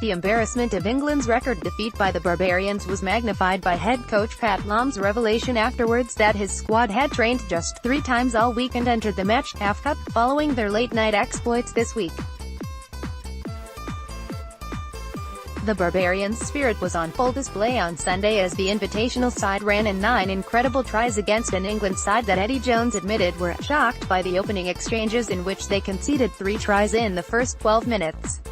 The embarrassment of England's record defeat by the Barbarians was magnified by head coach Pat Lam's revelation afterwards that his squad had trained just 3 times all week and entered the match half-cup, following their late-night exploits this week. The Barbarians' spirit was on full display on Sunday as the invitational side ran in 9 incredible tries against an England side that Eddie Jones admitted were shocked by the opening exchanges in which they conceded 3 tries in the first 12 minutes.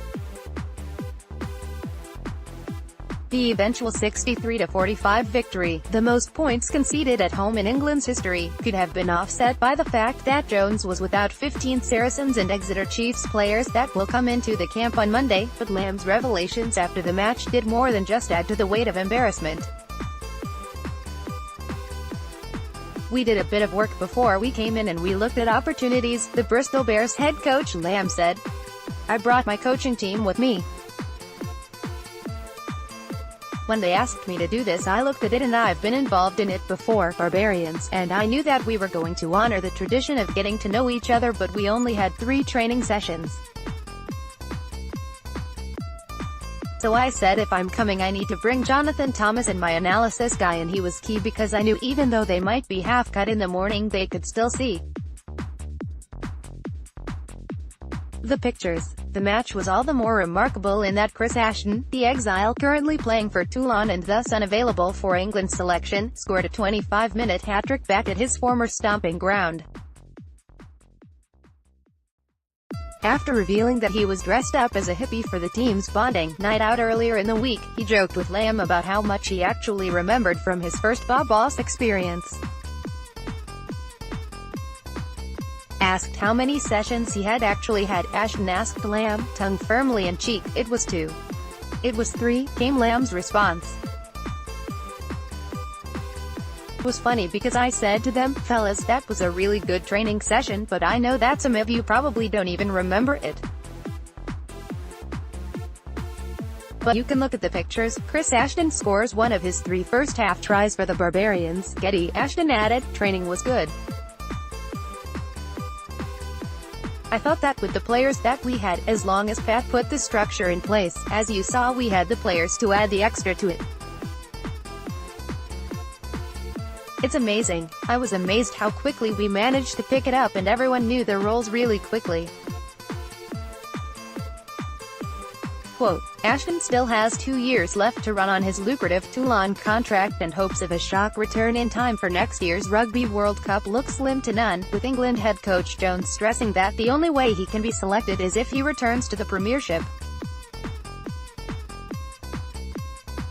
The eventual 63-45 victory, the most points conceded at home in England's history, could have been offset by the fact that Jones was without 15 Saracens and Exeter Chiefs players that will come into the camp on Monday, but Lam's revelations after the match did more than just add to the weight of embarrassment. "We did a bit of work before we came in and we looked at opportunities," the Bristol Bears head coach Lam said. "I brought my coaching team with me. When they asked me to do this, I looked at it and I've been involved in it before, Barbarians, and I knew that we were going to honor the tradition of getting to know each other, but we only had 3 training sessions. So I said if I'm coming I need to bring Jonathan Thomas and my analysis guy, and he was key because I knew even though they might be half-cut in the morning they could still see the pictures." The match was all the more remarkable in that Chris Ashton, the exile currently playing for Toulon and thus unavailable for England's selection, scored a 25-minute hat-trick back at his former stomping ground. After revealing that he was dressed up as a hippie for the team's bonding night out earlier in the week, he joked with Lam about how much he actually remembered from his first Bob Boss experience. Asked how many sessions he had actually had, Ashton asked Lam, tongue firmly in cheek, "It was 2. It was 3, came Lam's response. "It was funny because I said to them, fellas, that was a really good training session, but I know that some of you probably don't even remember it. But you can look at the pictures." Chris Ashton scores one of his 3 first-half tries for the Barbarians. Getty, Ashton added, "Training was good. I thought that with the players that we had, as long as Pat put the structure in place, as you saw we had the players to add the extra to it. It's amazing. I was amazed how quickly we managed to pick it up and everyone knew their roles really quickly." Quote, Ashton still has 2 years left to run on his lucrative Toulon contract and hopes of a shock return in time for next year's Rugby World Cup look slim to none, with England head coach Jones stressing that the only way he can be selected is if he returns to the Premiership.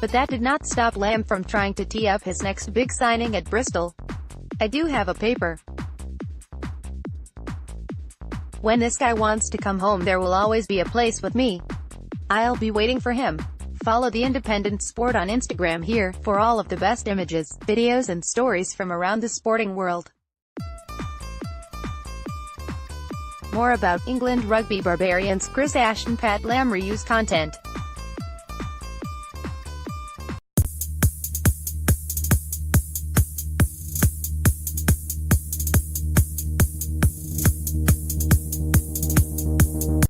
But that did not stop Lam from trying to tee up his next big signing at Bristol. "I do have a paper. When this guy wants to come home there will always be a place with me. I'll be waiting for him." Follow The Independent Sport on Instagram here, for all of the best images, videos and stories from around the sporting world. More about England Rugby Barbarians, Chris Ashton, Pat Lam reuse content.